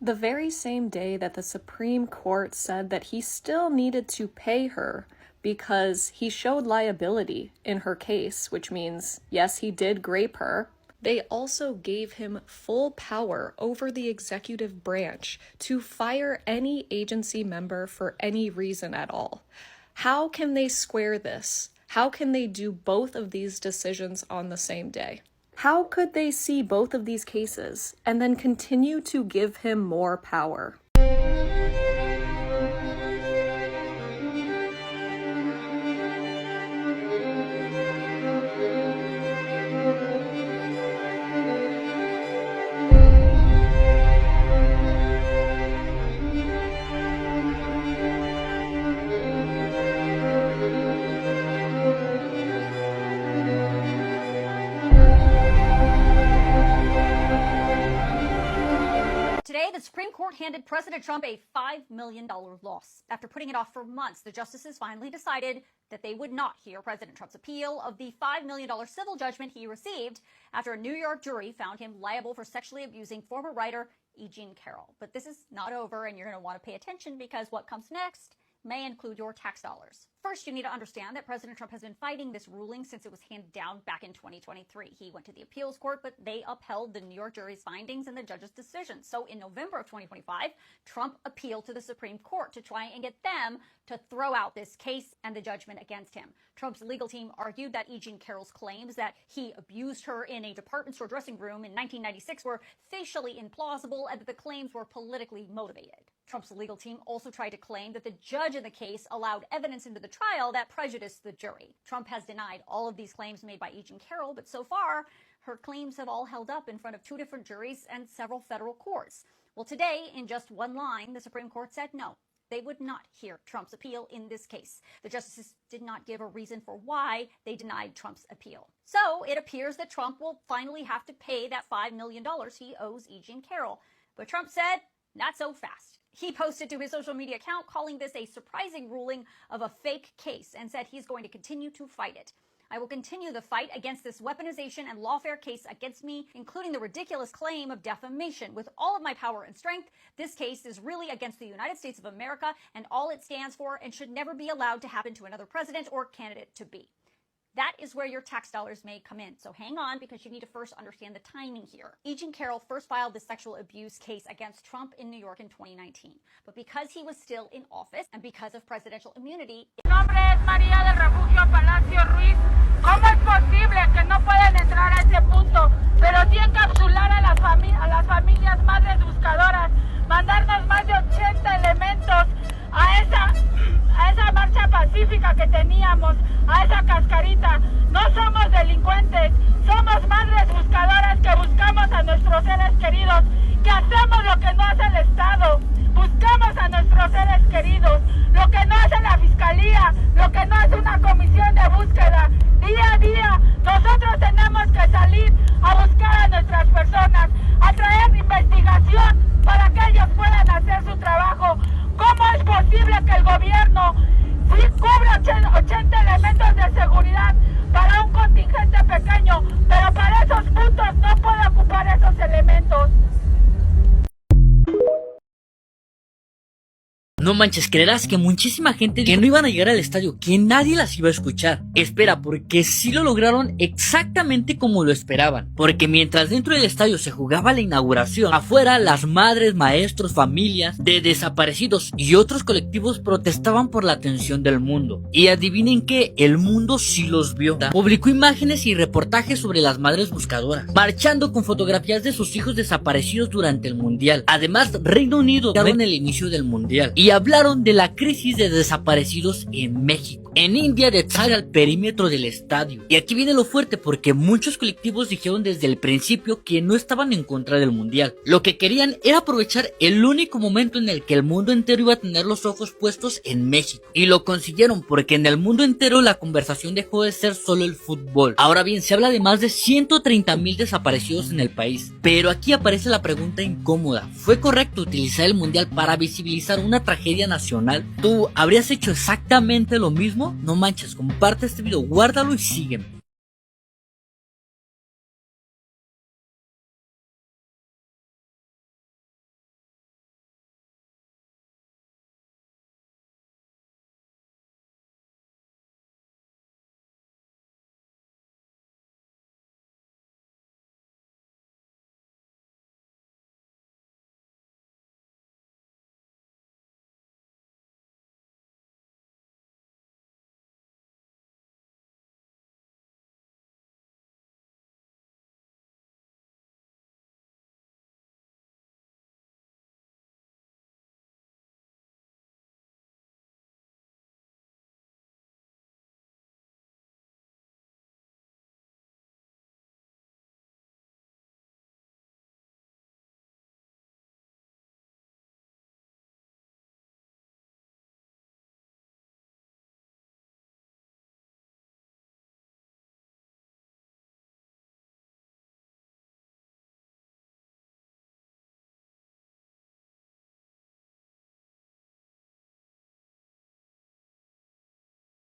The very same day that the Supreme Court said that he still needed to pay her because he showed liability in her case, which means, yes, he did grape her, they also gave him full power over the executive branch to fire any agency member for any reason at all. How can they square this? How can they do both of these decisions on the same day? How could they see both of these cases and then continue to give him more power? Today, the Supreme Court handed President Trump a $5 million loss. After putting it off for months, the justices finally decided that they would not hear President Trump's appeal of the $5 million civil judgment he received after a New York jury found him liable for sexually abusing former writer E. Jean Carroll. But this is not over, and you're going to want to pay attention because what comes next may include your tax dollars. First, you need to understand that President Trump has been fighting this ruling since it was handed down back in 2023. He went to the appeals court, but they upheld the New York jury's findings and the judge's decision. So in November of 2025, Trump appealed to the Supreme Court to try and get them to throw out this case and the judgment against him. Trump's legal team argued that E. Jean Carroll's claims that he abused her in a department store dressing room in 1996 were facially implausible and that the claims were politically motivated. Trump's legal team also tried to claim that the judge in the case allowed evidence into the trial that prejudiced the jury. Trump has denied all of these claims made by E. Jean Carroll, but so far, her claims have all held up in front of 2 different juries and several federal courts. Well, today, in just one line, the Supreme Court said no. They would not hear Trump's appeal in this case. The justices did not give a reason for why they denied Trump's appeal. So it appears that Trump will finally have to pay that $5 million he owes E. Jean Carroll. But Trump said, not so fast. He posted to his social media account calling this a surprising ruling of a fake case and said he's going to continue to fight it. I will continue the fight against this weaponization and lawfare case against me, including the ridiculous claim of defamation. With all of my power and strength, this case is really against the United States of America and all it stands for and should never be allowed to happen to another president or candidate to be. That is where your tax dollars may come in. So hang on, because you need to first understand the timing here. E. Jean Carroll first filed the sexual abuse case against Trump in New York in 2019. But because he was still in office and because of presidential immunity... Mi nombre es María del Refugio Palacio Ruiz. ¿Cómo es posible que no puedan entrar a ese punto, pero sí encapsular a las familias madres buscadoras, mandarnos más de 80 elementos a esa marcha pacífica que teníamos, a esa cascarita? No somos delincuentes, somos madres buscadoras que buscamos a nuestros seres queridos, que hacemos lo que no hace el Estado, buscamos a nuestros seres queridos, lo que no hace la Fiscalía, lo que no hace una comisión de búsqueda. Día a día nosotros tenemos que salir a buscar a nuestras personas, a traer investigación para que ellos puedan hacer su trabajo. ¿Cómo es posible que el gobierno sí cubre 80 elementos de seguridad para un contingente pequeño, pero para esos puntos no puede ocupar esos elementos? No manches, creerás que muchísima gente que no iban a llegar al estadio, que nadie las iba a escuchar. Espera, porque sí lo lograron exactamente como lo esperaban. Porque mientras dentro del estadio se jugaba la inauguración, afuera las madres, maestros, familias de desaparecidos y otros colectivos protestaban por la atención del mundo. Y adivinen qué, el mundo sí los vio. Publicó imágenes y reportajes sobre las madres buscadoras, marchando con fotografías de sus hijos desaparecidos durante el mundial. Además, Reino Unido en el inicio del mundial. Y hablaron de la crisis de desaparecidos en México. En India detallan el perímetro del estadio. Y aquí viene lo fuerte, porque muchos colectivos dijeron desde el principio que no estaban en contra del mundial. Lo que querían era aprovechar el único momento en el que el mundo entero iba a tener los ojos puestos en México. Y lo consiguieron, porque en el mundo entero la conversación dejó de ser solo el fútbol. Ahora bien, se habla de más de 130,000 desaparecidos en el país. Pero aquí aparece la pregunta incómoda. ¿Fue correcto utilizar el mundial para visibilizar una tragedia nacional? ¿Tú habrías hecho exactamente lo mismo? No manches, comparte este video, guárdalo y sígueme.